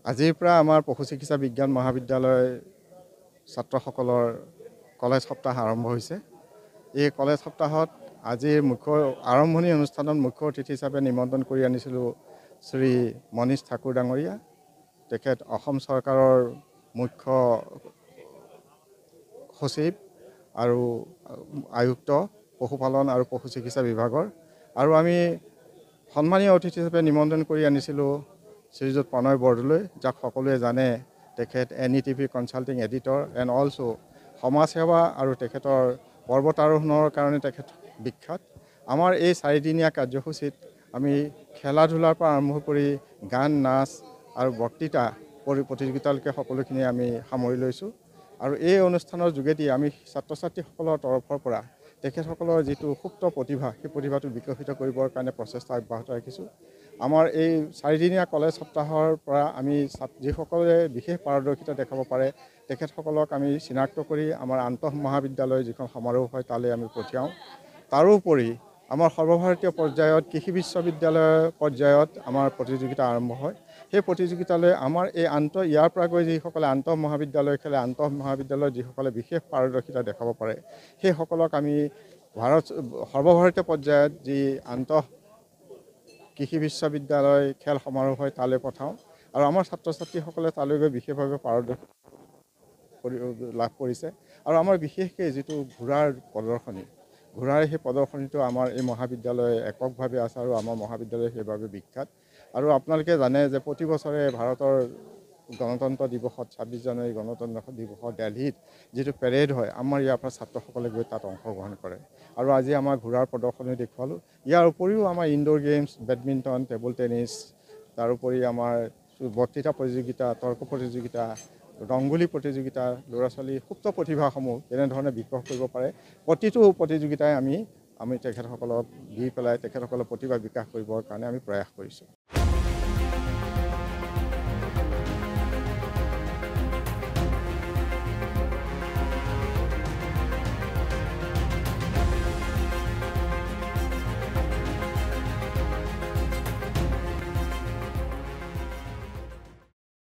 আজিৰ পৰা আমাৰ পশু চিকিৎসা বিজ্ঞান মহাবিদ্যালয় ছাত্ৰসকলৰ কলেজ সপ্তাহ আৰম্ভ হৈছে। এই কলেজ সপ্তাহত আজিৰ মুখ্য আৰম্ভণি অনুষ্ঠানত মুখ্য অতিথি হিচাপে নিমন্ত্ৰণ কৰি আনিছিলোঁ শ্ৰী মনীষ ঠাকুৰ ডাঙৰীয়া। তেখেত অসম চৰকাৰৰ মুখ্য সচিব আৰু আয়ুক্ত পশুপালন আৰু পশু চিকিৎসা বিভাগৰ। আৰু আমি সন্মানীয় অতিথি হিচাপে নিমন্ত্ৰণ কৰি আনিছিলোঁ শ্ৰীযুত প্ৰণয় বৰদলৈ, যাক সকলোৱে জানে। তেখেত NETV consulting editor and also' সমাজসেৱা আৰু তেখেতৰ পৰ্বতাৰোহণৰ কাৰণে তেখেত বিখ্যাত। আমাৰ এই 4দিনীয়া কাৰ্যসূচীত আমি খেলা ধূলাৰ পৰা আৰম্ভ কৰি গান, নাচ আৰু বক্তৃতা প্ৰতিযোগিতালৈকে সকলোখিনি আমি সামৰি লৈছোঁ। আৰু এই অনুষ্ঠানৰ যোগেদি আমি ছাত্ৰ ছাত্ৰীসকলৰ তৰফৰ পৰা তেখেতসকলৰ যিটো সুপ্ত প্ৰতিভা, সেই প্ৰতিভাটো বিকশিত কৰিবৰ কাৰণে প্ৰচেষ্টা অব্যাহত ৰাখিছোঁ। আমাৰ এই 4দিনীয়া কলেজ সপ্তাহৰ পৰা আমি যিসকলে বিশেষ পাৰদৰ্শিতা দেখাব পাৰে তেখেতসকলক আমি চিনাক্ত কৰি আমাৰ আন্তঃ মহাবিদ্যালয় যিখন সমাৰোহ হয় তালৈ আমি পঠিয়াওঁ। তাৰোপৰি আমাৰ সৰ্বভাৰতীয় পৰ্যায়ত কৃষি বিশ্ববিদ্যালয় পৰ্যায়ত আমাৰ প্ৰতিযোগিতা আৰম্ভ হয়। সেই প্ৰতিযোগিতালৈ আমাৰ এই ইয়াৰ পৰা গৈ যিসকলে আন্তঃ মহাবিদ্যালয় খেলে, আন্তঃ মহাবিদ্যালয়ত যিসকলে বিশেষ পাৰদৰ্শিতা দেখাব পাৰে সেইসকলক আমি সৰ্বভাৰতীয় পৰ্যায়ত যি আন্তঃ কৃষি বিশ্ববিদ্যালয় খেল সমাৰোহ হয় তালৈ পঠাওঁ। আৰু আমাৰ ছাত্ৰ ছাত্ৰীসকলে তালৈ গৈ বিশেষভাৱে পাৰদৰ্শিতা লাভ কৰিছে। আৰু আমাৰ বিশেষকৈ যিটো ঘোঁৰাৰ প্ৰদৰ্শনী, ঘোঁৰাৰ সেই প্ৰদৰ্শনীটো আমাৰ এই মহাবিদ্যালয়ে এককভাৱে আছে আৰু আমাৰ মহাবিদ্যালয় সেইবাবে বিখ্যাত। আৰু আপোনালোকে জানে যে প্ৰতি বছৰে ভাৰতৰ গণতন্ত্ৰ দিৱসত 26 জানুৱাৰী গণতন্ত্ৰ দিৱসত দিল্লীত যিটো পেৰেড হয়, আমাৰ ইয়াৰ পৰা ছাত্ৰসকলে গৈ তাত অংশগ্ৰহণ কৰে। আৰু আজি আমাৰ ঘোঁৰাৰ প্ৰদৰ্শনী দেখুৱালোঁ। ইয়াৰ উপৰিও আমাৰ indoor games, badminton, table tennis, তাৰোপৰি আমাৰ বক্তৃতা প্ৰতিযোগিতা, তৰ্ক প্ৰতিযোগিতা, ৰংগোলী প্ৰতিযোগিতা, ল'ৰা ছোৱালীৰ সুপ্ত প্ৰতিভাসমূহ কেনেধৰণে বিকাশ কৰিব পাৰে প্ৰতিটো প্ৰতিযোগিতাই আমি তেখেতসকলক দি পেলাই তেখেতসকলৰ প্ৰতিভা বিকাশ কৰিবৰ কাৰণে আমি প্ৰয়াস কৰিছোঁ।